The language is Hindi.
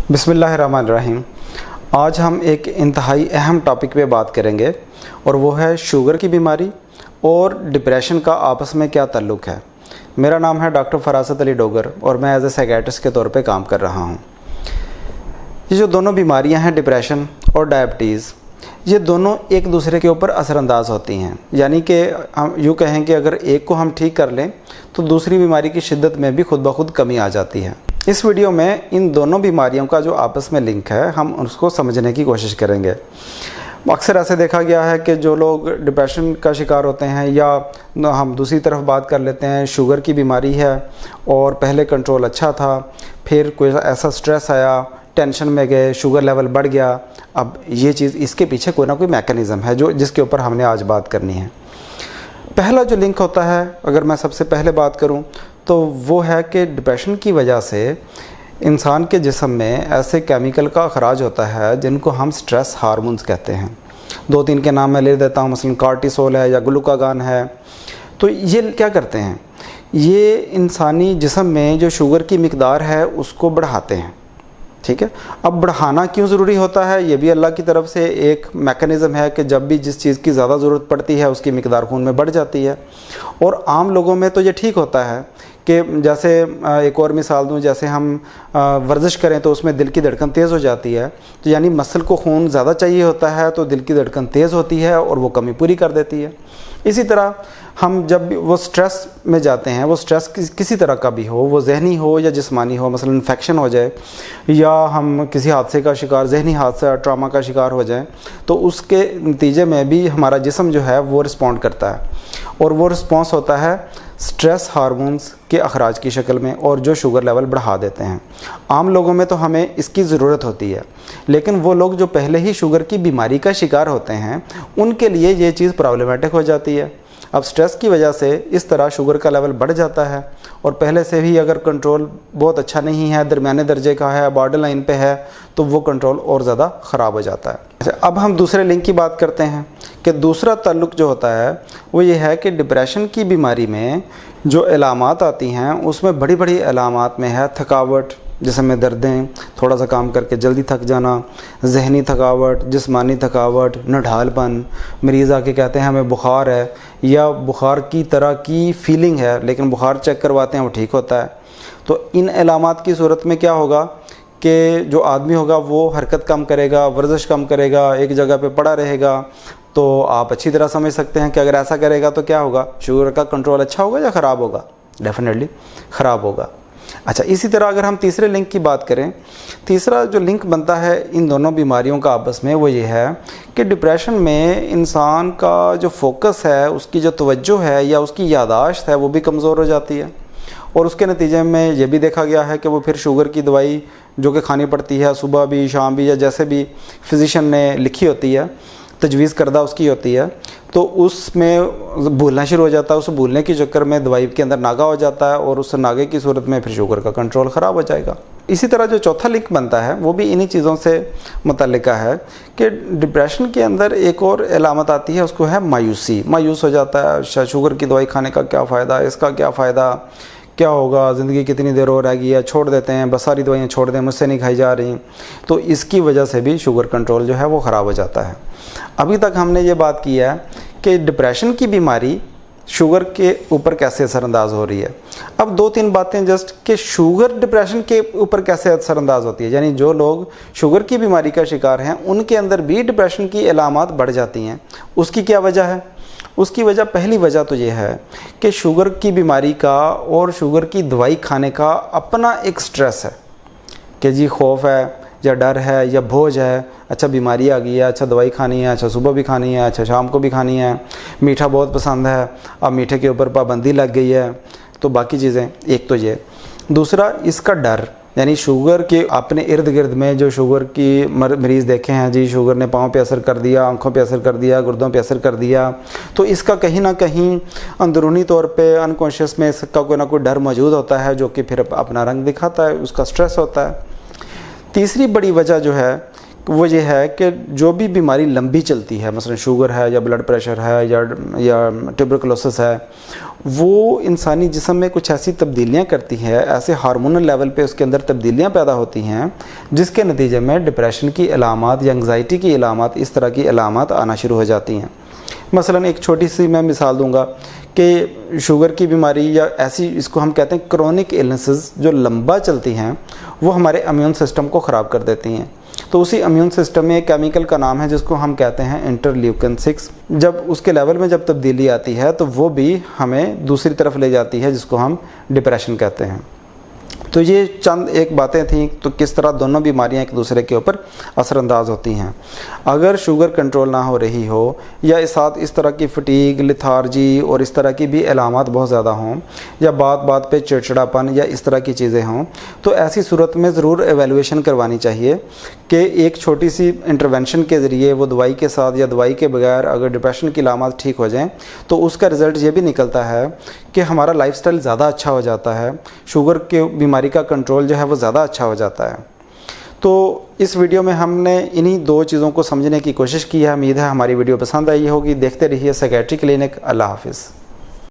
बिस्मिल्लाहिर्रहमानिर्रहीम। आज हम एक इंतहाई अहम टॉपिक पे बात करेंगे और वो है शुगर की बीमारी और डिप्रेशन का आपस में क्या ताल्लुक़ है। मेरा नाम है डॉक्टर फरासत अली डोगर और मैं एज ए साइकियाट्रिस्ट के तौर पे काम कर रहा हूँ। ये जो दोनों बीमारियाँ हैं, डिप्रेशन और डायबिटीज़, ये दोनों एक दूसरे के ऊपर असरअंदाज होती हैं। यानी कि हम यूँ कहें कि अगर एक को हम ठीक कर लें तो दूसरी बीमारी की शिद्दत में भी खुद ब खुद कमी आ जाती है। इस वीडियो में इन दोनों बीमारियों का जो आपस में लिंक है, हम उसको समझने की कोशिश करेंगे। अक्सर ऐसे देखा गया है कि जो लोग डिप्रेशन का शिकार होते हैं, या हम दूसरी तरफ बात कर लेते हैं, शुगर की बीमारी है और पहले कंट्रोल अच्छा था, फिर कोई ऐसा स्ट्रेस आया, टेंशन में गए, शुगर लेवल बढ़ गया। अब ये चीज़, इसके पीछे कोई ना कोई मैकेनिज़्म है जिसके ऊपर हमने आज बात करनी है। पहला जो लिंक होता है, अगर मैं सबसे पहले बात करूं, तो वो है कि डिप्रेशन की वजह से इंसान के जिस्म में ऐसे केमिकल का अखराज होता है जिनको हम स्ट्रेस हार्मोन्स कहते हैं। 2-3 के नाम मैं ले देता हूँ, मसलन कॉर्टिसोल है या ग्लूकागान है। तो ये क्या करते हैं, ये इंसानी जिस्म में जो शुगर की मिकदार है उसको बढ़ाते हैं। ठीक है, अब बढ़ाना क्यों ज़रूरी होता है, ये भी अल्लाह की तरफ से एक मैकेनिज़्म है कि जब भी जिस चीज़ की ज़्यादा ज़रूरत पड़ती है उसकी मिकदार खून में बढ़ जाती है। और आम लोगों में तो ये ठीक होता है कि जैसे एक और मिसाल दूं, जैसे हम वर्जिश करें तो उसमें दिल की धड़कन तेज़ हो जाती है, तो यानी मसल को खून ज़्यादा चाहिए होता है तो दिल की धड़कन तेज़ होती है और वो कमी पूरी कर देती है। इसी तरह हम जब वो स्ट्रेस में जाते हैं, वो स्ट्रेस किसी तरह का भी हो, वो जहनी हो या जिस्मानी हो, मसलन इन्फेक्शन हो जाए या हम किसी हादसे का शिकार, जहनी हादसा, ट्रॉमा का शिकार हो जाए, तो उसके नतीजे में भी हमारा जिस्म जो है वो रिस्पॉन्ड करता है और वो रिस्पॉन्स होता है स्ट्रेस हार्मोन्स के अखराज की शक्ल में, और जो शुगर लेवल बढ़ा देते हैं। आम लोगों में तो हमें इसकी ज़रूरत होती है, लेकिन वो लोग जो पहले ही शुगर की बीमारी का शिकार होते हैं उनके लिए ये चीज़ प्रॉब्लमेटिक हो जाती है। अब स्ट्रेस की वजह से इस तरह शुगर का लेवल बढ़ जाता है और पहले से भी अगर कंट्रोल बहुत अच्छा नहीं है, दरमियाने दर्जे का है, बॉर्डर लाइन पे है, तो वो कंट्रोल और ज़्यादा ख़राब हो जाता है। अब हम दूसरे लिंक की बात करते हैं कि दूसरा ताल्लुक़ जो होता है वो ये है कि डिप्रेशन की बीमारी में जो अलामात आती हैं उसमें बड़ी बड़ी अलामात में है थकावट, जिसम में दर्दें, थोड़ा सा काम करके जल्दी थक जाना, जहनी थकावट, जिस्मानी थकावट, नढालपन, मरीज़ आके कहते हैं हमें बुखार है या बुखार की तरह की फीलिंग है, लेकिन बुखार चेक करवाते हैं वो ठीक होता है। तो इन अलामात की सूरत में क्या होगा कि जो आदमी होगा वो हरकत कम करेगा, वर्जिश कम करेगा, एक जगह पे पड़ा रहेगा। तो आप अच्छी तरह समझ सकते हैं कि अगर ऐसा करेगा तो क्या होगा, शुगर का कंट्रोल अच्छा होगा या ख़राब होगा? डेफिनेटली ख़राब होगा। अच्छा, इसी तरह अगर हम तीसरे लिंक की बात करें, तीसरा जो लिंक बनता है इन दोनों बीमारियों का आपस में, वो ये है कि डिप्रेशन में इंसान का जो फोकस है, उसकी जो तवज्जो है या उसकी यादाश्त है, वो भी कमज़ोर हो जाती है। और उसके नतीजे में ये भी देखा गया है कि वो फिर शुगर की दवाई जो कि खानी पड़ती है सुबह भी शाम भी, या जैसे भी फिजिशियन ने लिखी होती है, तजवीज़ करदा उसकी होती है, तो उसमें भूलना शुरू हो जाता है। उस भूलने के चक्कर में दवाई के अंदर नागा हो जाता है और उस नागे की सूरत में फिर शुगर का कंट्रोल ख़राब हो जाएगा। इसी तरह जो चौथा लिंक बनता है वो भी इन्हीं चीज़ों से मुतल्लिका है कि डिप्रेशन के अंदर एक और अलामत आती है, उसको है मायूसी। मायूस हो जाता है, शुगर की दवाई खाने का क्या फ़ायदा, इसका क्या फ़ायदा, क्या होगा, ज़िंदगी कितनी देर और रह गई है, छोड़ देते हैं, बस सारी दवाइयाँ छोड़ दें, मुझसे नहीं खाई जा रही। तो इसकी वजह से भी शुगर कंट्रोल जो है वो ख़राब हो जाता है। अभी तक हमने ये बात की है कि डिप्रेशन की बीमारी शुगर के ऊपर कैसे असरअंदाज हो रही है। अब 2-3 बातें जस्ट कि शुगर डिप्रेशन के ऊपर कैसे असरअंदाज होती है, यानी जो लोग शुगर की बीमारी का शिकार हैं उनके अंदर भी डिप्रेशन की अलामात बढ़ जाती हैं। उसकी क्या वजह है? उसकी वजह, पहली वजह तो ये है कि शुगर की बीमारी का और शुगर की दवाई खाने का अपना एक स्ट्रेस है कि जी खौफ है या डर है या बोझ है, अच्छा बीमारी आ गई है, अच्छा दवाई खानी है, अच्छा सुबह भी खानी है, अच्छा शाम को भी खानी है, मीठा बहुत पसंद है, अब मीठे के ऊपर पाबंदी लग गई है, तो बाकी चीज़ें। एक तो ये, दूसरा इसका डर, यानी शुगर के अपने इर्द गिर्द में जो शुगर की मरीज़ देखे हैं, जी शुगर ने पाँव पे असर कर दिया, आंखों पे असर कर दिया, गुर्दों पे असर कर दिया, तो इसका कहीं ना कहीं अंदरूनी तौर पे अनकॉन्शियस में इसका कोई ना कोई डर मौजूद होता है जो कि फिर अपना रंग दिखाता है, उसका स्ट्रेस होता है। तीसरी बड़ी वजह जो है वो ये है कि जो भी बीमारी लंबी चलती है, मसलन शुगर है या ब्लड प्रेशर है या ट्यूबरकुलोसिस है, वो इंसानी जिस्म में कुछ ऐसी तब्दीलियां करती है, ऐसे हार्मोनल लेवल पे उसके अंदर तब्दीलियां पैदा होती हैं जिसके नतीजे में डिप्रेशन की अलामात या एंग्जाइटी की अलामात, इस तरह की अलामात आना शुरू हो जाती हैं। मसलन एक छोटी सी मैं मिसाल दूंगा कि शुगर की बीमारी या ऐसी, इसको हम कहते हैं क्रोनिक इलनेसेस, जो लंबा चलती हैं, वो हमारे इम्यून सिस्टम को ख़राब कर देती हैं। तो उसी इम्यून सिस्टम में एक केमिकल का नाम है जिसको हम कहते हैं इंटरल्यूकिन 6। जब उसके लेवल में जब तब्दीली आती है तो वो भी हमें दूसरी तरफ ले जाती है, जिसको हम डिप्रेशन कहते हैं। तो ये चंद एक बातें थी, तो किस तरह दोनों बीमारियां एक दूसरे के ऊपर असरअंदाज होती हैं। अगर शुगर कंट्रोल ना हो रही हो या इस साथ इस तरह की फटीग, लिथार्जी और इस तरह की भी अलामात बहुत ज़्यादा हों, या बात बात पे चिड़चिड़ापन या इस तरह की चीज़ें हों, तो ऐसी सूरत में ज़रूर एवेलुएशन करवानी चाहिए कि एक छोटी सी इंटरवेंशन के ज़रिए, वो दवाई के साथ या दवाई के बगैर अगर डिप्रेशन की अलामात ठीक हो जाएँ तो उसका रिज़ल्ट ये भी निकलता है कि हमारा लाइफस्टाइल ज़्यादा अच्छा हो जाता है, शुगर के बीमारी का कंट्रोल जो है वो ज़्यादा अच्छा हो जाता है। तो इस वीडियो में हमने इन्हीं दो चीज़ों को समझने की कोशिश की है। उम्मीद है हमारी वीडियो पसंद आई होगी। देखते रहिए साइकियाट्री क्लिनिक। अल्लाह हाफिज़।